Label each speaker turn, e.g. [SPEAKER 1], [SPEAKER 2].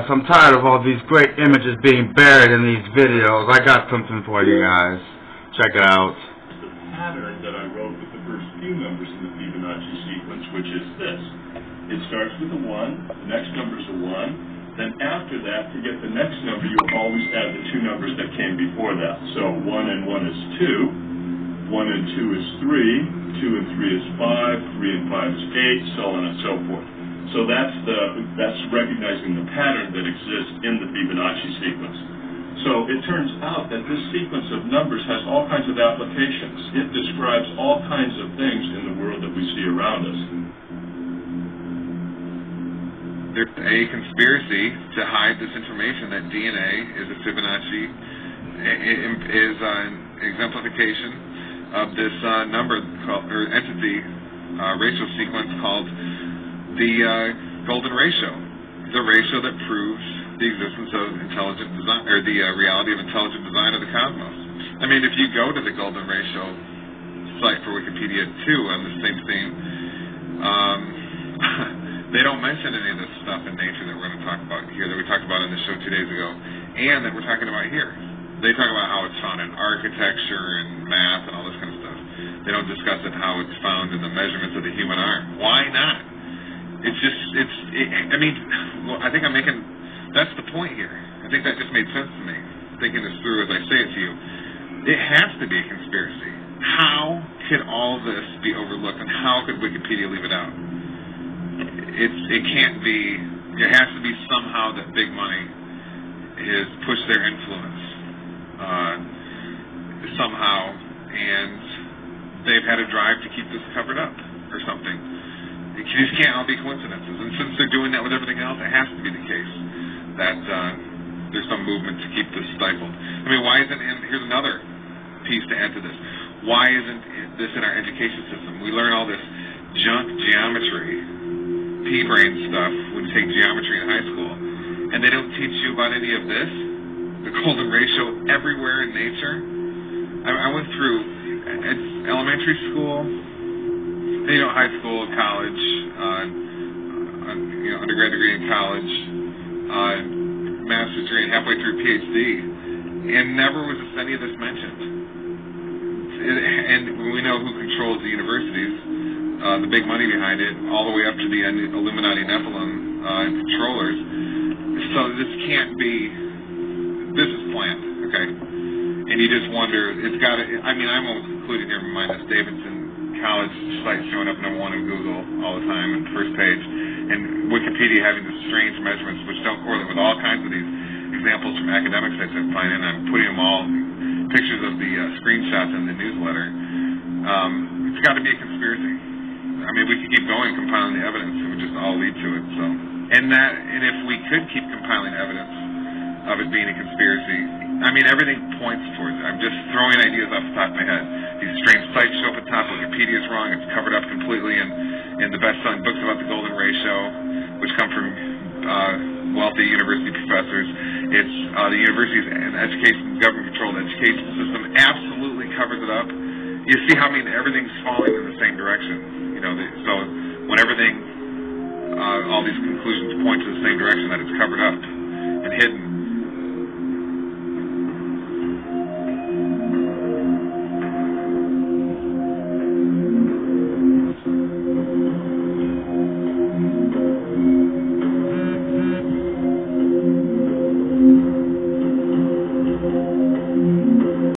[SPEAKER 1] I'm tired of all these great images being buried in these videos. I got something for you guys. Check it out.
[SPEAKER 2] The pattern that I wrote with the first few numbers in the Fibonacci sequence, which is this. It starts with a 1, the next number is a 1, then after that, to get the next number, you always add the two numbers that came before that. So 1 and 1 is 2, 1 and 2 is 3, 2 and 3 is 5, 3 and 5 is 8, so on and so forth. So that's recognizing the pattern that exists in the Fibonacci sequence. So it turns out that this sequence of numbers has all kinds of applications. It describes all kinds of things in the world that we see around us.
[SPEAKER 3] There's a conspiracy to hide this information that DNA is a Fibonacci, is an exemplification of this number called, or entity ratio sequence called the golden ratio, the ratio that proves the existence of intelligent design, or the reality of intelligent design of the cosmos. I mean, if you go to the golden ratio site for Wikipedia too on the same theme, they don't mention any of this stuff in nature that we're going to talk about here, that we talked about on the show 2 days ago, and that we're talking about here. They talk about how it's found in architecture and math and all this kind of stuff. They don't discuss it how it's found in the measurements of the human arm. Why not? I think I'm making, that's the point here. I think that just made sense to me, thinking this through as I say it to you. It has to be a conspiracy. How could all this be overlooked, and how could Wikipedia leave it out? It can't be, it has to be somehow that big money has pushed their influence somehow, and they've had a drive to keep this covered up or something. These can't all be coincidences, and since they're doing that with everything else, it has to be the case that there's some movement to keep this stifled. I mean, why isn't, and here's another piece to add to this, why isn't this in our education system? We learn all this junk geometry, pea-brain stuff when you take geometry in high school, and they don't teach you about any of this, the golden ratio everywhere in nature. I went through elementary school, high school, college, undergrad degree in college, master's degree, and halfway through PhD, and never was any of this mentioned. And we know who controls the universities, the big money behind it, all the way up to the Illuminati Nephilim controllers. So this can't be, this is planned, okay? And you just wonder, it's got to, I'm almost including here, Linus Davidson college sites showing up #1 in Google all the time on the first page, and Wikipedia having these strange measurements which don't correlate with all kinds of these examples from academic sites I'm finding. I'm putting them all, pictures of the screenshots in the newsletter. It's got to be a conspiracy. I mean, we could keep going compiling the evidence, it would just all lead to it. So, and if we could keep compiling evidence of it being a conspiracy, I mean, everything points towards it. I'm just throwing ideas off the top of my head. These strange sites show up at the top. Wikipedia is wrong. It's covered up completely in the best-selling books about the golden ratio, which come from wealthy university professors. It's the universities and education, government-controlled education system absolutely covers it up. You see how, everything's falling in the same direction. So when everything, all these conclusions point to the same direction, that it's covered up and hidden,